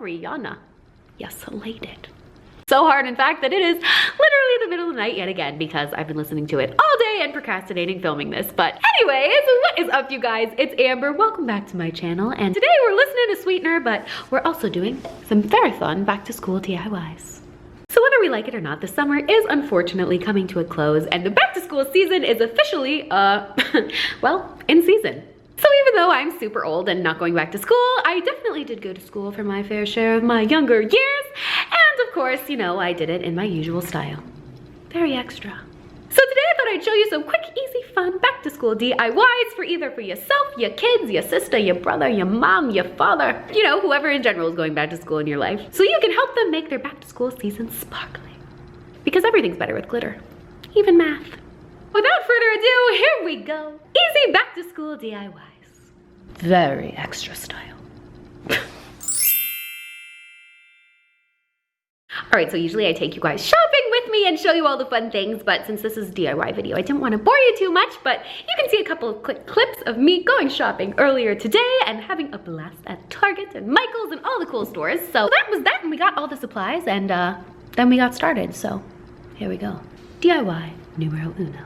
Ariana, you slayed it. So hard, in fact, that it is literally the middle of the night yet again because I've been listening to it all day and procrastinating filming this. But anyways, what is up, you guys? It's Amber. Welcome back to my channel. And today we're listening to Sweetener, but we're also doing some very fun back to school DIYs. So whether we like it or not, the summer is unfortunately coming to a close and the back to school season is officially, well, in season. So even though I'm super old and not going back to school, I definitely did go to school for my fair share of my younger years. And of course, you know, I did it in my usual style. Very extra. So today I thought I'd show you some quick, easy, fun back to school DIYs for either for yourself, your kids, your sister, your brother, your mom, your father, you know, whoever in general is going back to school in your life. So you can help them make their back to school season sparkling. Because everything's better with glitter, even math. Without further ado, here we go. Easy back to school DIYs. Very extra style. Alright, so usually I take you guys shopping with me and show you all the fun things, but since this is a DIY video, I didn't want to bore you too much, but you can see a couple of quick clips of me going shopping earlier today and having a blast at Target and Michael's and all the cool stores. So that was that, and we got all the supplies, and then we got started, so here we go. DIY numero uno.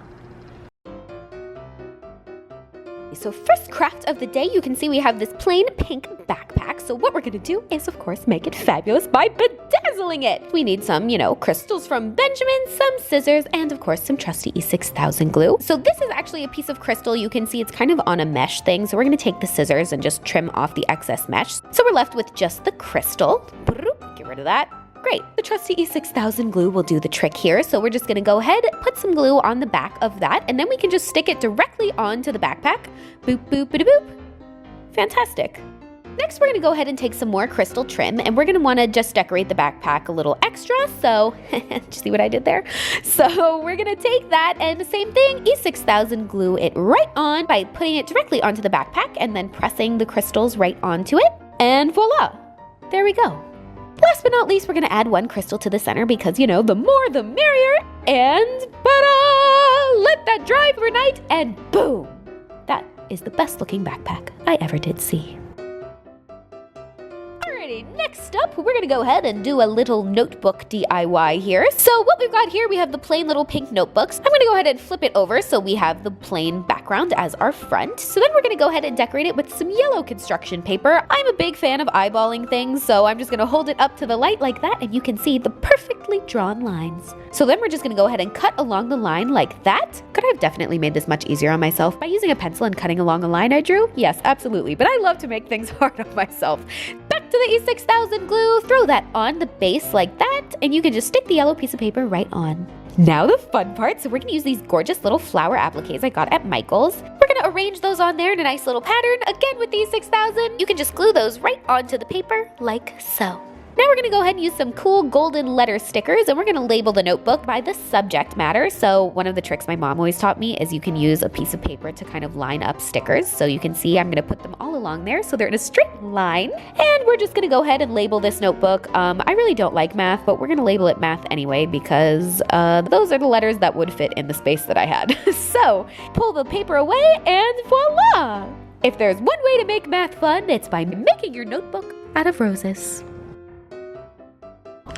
So first craft of the day, you can see we have this plain pink backpack. So what we're gonna do is, of course, make it fabulous by bedazzling it. We need some, you know, crystals from Benjamin, some scissors, and of course, some trusty E6000 glue. So this is actually a piece of crystal. You can see it's kind of on a mesh thing. So we're gonna take the scissors and just trim off the excess mesh. So we're left with just the crystal. Get rid of that. Great. The trusty E6000 glue will do the trick here. So we're just gonna go ahead, put some glue on the back of that, and then we can just stick it directly onto the backpack. Boop, boop, bada boop. Fantastic. Next, we're gonna go ahead and take some more crystal trim, and we're gonna wanna just decorate the backpack a little extra. So, did you see what I did there? So we're gonna take that and the same thing, E6000 glue it right on by putting it directly onto the backpack and then pressing the crystals right onto it. And voila, there we go. Last but not least, we're gonna add one crystal to the center because, you know, the more the merrier. And ta-da! Let that dry overnight and boom! That is the best looking backpack I ever did see. Alrighty, next up, we're gonna go ahead and do a little notebook DIY here. So what we've got here, we have the plain little pink notebooks. I'm gonna go ahead and flip it over so we have the plain background as our front. So then we're gonna go ahead and decorate it with some yellow construction paper. I'm a big fan of eyeballing things, so I'm just gonna hold it up to the light like that, and you can see the perfectly drawn lines. So then we're just gonna go ahead and cut along the line like that. Could I have definitely made this much easier on myself by using a pencil and cutting along a line I drew? Yes, absolutely, but I love to make things hard on myself. Back to the E6000 glue, throw that on the base like that, and you can just stick the yellow piece of paper right on. Now the fun part, so we're gonna use these gorgeous little flower appliques I got at Michael's. We're gonna arrange those on there in a nice little pattern. Again with the E6000, you can just glue those right onto the paper like so. Now we're gonna go ahead and use some cool golden letter stickers, and we're gonna label the notebook by the subject matter. So one of the tricks my mom always taught me is you can use a piece of paper to kind of line up stickers. So you can see I'm gonna put them all along there so they're in a straight line. And we're just gonna go ahead and label this notebook. I really don't like math, but we're gonna label it math anyway because those are the letters that would fit in the space that I had. So pull the paper away and voila! If there's one way to make math fun, it's by making your notebook out of roses.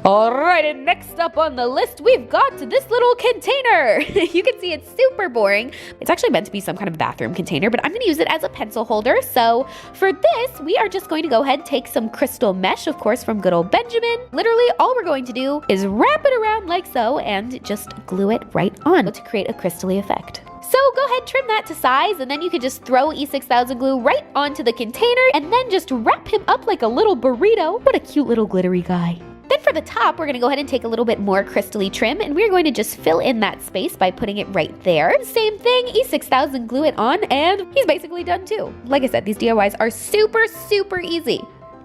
Alright, and next up on the list, we've got this little container. You can see it's super boring. It's actually meant to be some kind of bathroom container, but I'm going to use it as a pencil holder. So for this, we are just going to go ahead and take some crystal mesh, of course, from good old Benjamin. Literally, all we're going to do is wrap it around like so and just glue it right on to create a crystally effect. So go ahead, trim that to size, and then you can just throw E6000 glue right onto the container and then just wrap him up like a little burrito. What a cute little glittery guy. Then for the top, we're gonna go ahead and take a little bit more crystally trim, and we're going to just fill in that space by putting it right there. Same thing, E6000 glue it on, and he's basically done too. Like I said, these DIYs are super, super easy.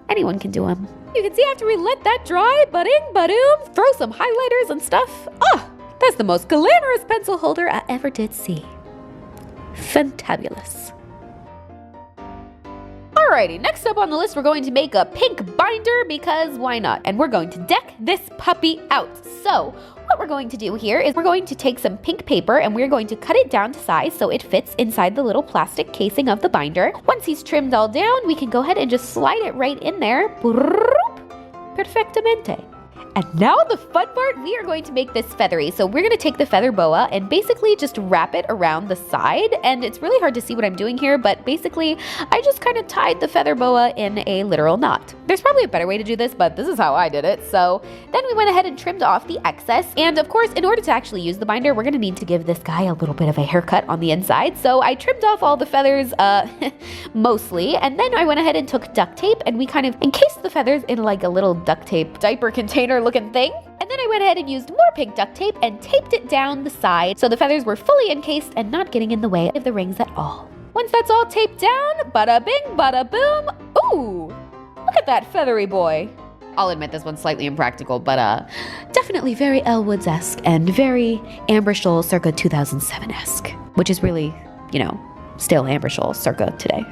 Anyone can do them. You can see after we let that dry, ba-ding, ba-doom, throw some highlighters and stuff. Oh, that's the most glamorous pencil holder I ever did see. Fantabulous. Alrighty, next up on the list, we're going to make a pink binder because why not? And we're going to deck this puppy out. So what we're going to do here is we're going to take some pink paper and we're going to cut it down to size so it fits inside the little plastic casing of the binder. Once he's trimmed all down, we can go ahead and just slide it right in there. perfectamente. And now the fun part, we are going to make this feathery. So we're gonna take the feather boa and basically just wrap it around the side. And it's really hard to see what I'm doing here, but basically I just kind of tied the feather boa in a literal knot. There's probably a better way to do this, but this is how I did it. So then we went ahead and trimmed off the excess. And of course, in order to actually use the binder, we're gonna need to give this guy a little bit of a haircut on the inside. So I trimmed off all the feathers, mostly. And then I went ahead and took duct tape and we kind of encased the feathers in like a little duct tape diaper container looking thing. And then I went ahead and used more pink duct tape and taped it down the side so the feathers were fully encased and not getting in the way of the rings at all. Once that's all taped down, bada bing, bada boom. Ooh, look at that feathery boy. I'll admit this one's slightly impractical, but definitely very Elle Woods-esque and very Amber Scholl circa 2007-esque, which is really, you know, still Amber Scholl circa today.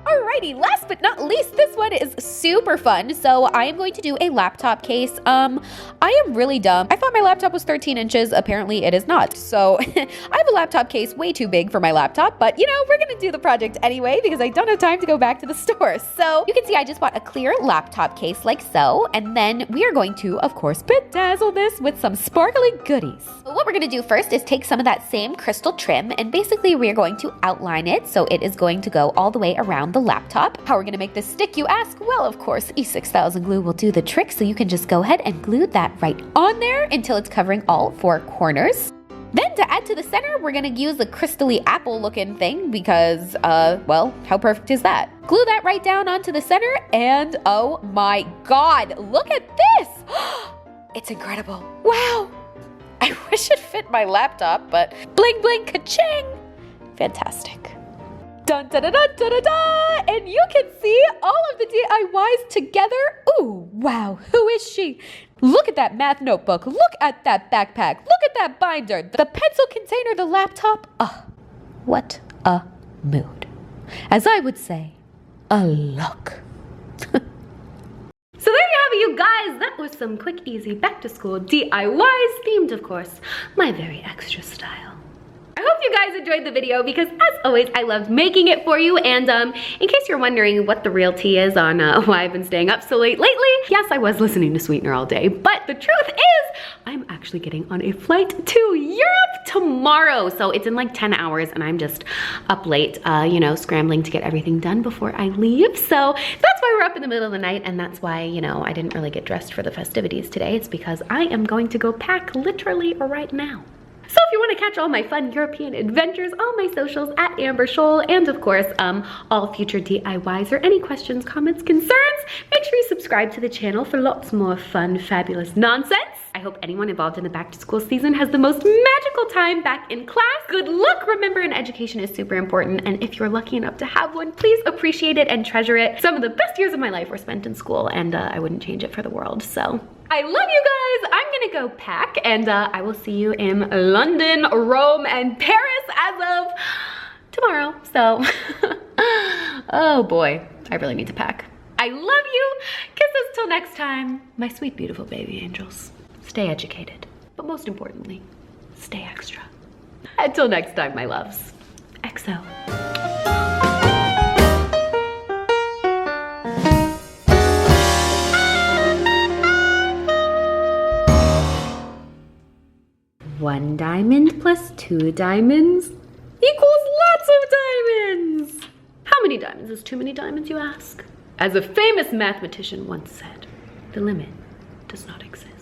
Alrighty, last but not least, this one is super fun. So I am going to do a laptop case. I am really dumb. I thought my laptop was 13 inches. Apparently it is not. So I have a laptop case way too big for my laptop, but you know, we're gonna do the project anyway because I don't have time to go back to the store. So you can see I just bought a clear laptop case like so, and then we are going to, of course, bedazzle this with some sparkly goodies. So what we're gonna do first is take some of that same crystal trim and basically we're going to outline it so it is going to go all the way around the laptop. How are we gonna make this stick, you ask? Well, of course, E6000 glue will do the trick, so you can just go ahead and glue that right on there until it's covering all four corners. Then to add to the center, we're gonna use a crystally apple looking thing because, well, how perfect is that? Glue that right down onto the center and oh my God, look at this! It's incredible. Wow. I wish it fit my laptop, but bling bling ka-ching. Fantastic. Dun da da da da da da! And you can see all of the DIYs together. Ooh, wow, who is she? Look at that math notebook. Look at that backpack. Look at that binder. The pencil container, the laptop. What a mood. As I would say, a look. So there you have it, you guys. That was some quick, easy back-to-school DIYs, themed, of course, my very extra style. I hope you guys enjoyed the video because, as always, I loved making it for you. And in case you're wondering what the real tea is on why I've been staying up so late lately, yes, I was listening to Sweetener all day, but the truth is I'm actually getting on a flight to Europe tomorrow. So it's in like 10 hours and I'm just up late, you know, scrambling to get everything done before I leave. So that's why we're up in the middle of the night, and that's why, you know, I didn't really get dressed for the festivities today. It's because I am going to go pack literally right now. So if you want to catch all my fun European adventures, all my socials at Amber Scholl, and of course, all future DIYs or any questions, comments, concerns, make sure you subscribe to the channel for lots more fun, fabulous nonsense. I hope anyone involved in the back to school season has the most magical time back in class. Good luck. Remember, an education is super important, and if you're lucky enough to have one, please appreciate it and treasure it. Some of the best years of my life were spent in school, and I wouldn't change it for the world. So I love you guys. I'm gonna go pack, and I will see you in London, Rome, and Paris as of tomorrow. So, oh boy, I really need to pack. I love you. Kisses till next time, my sweet, beautiful baby angels. Stay educated, but most importantly, stay extra. Until next time, my loves. XO. One diamond plus 2 diamonds equals lots of diamonds. How many diamonds is too many diamonds, you ask? As a famous mathematician once said, the limit does not exist.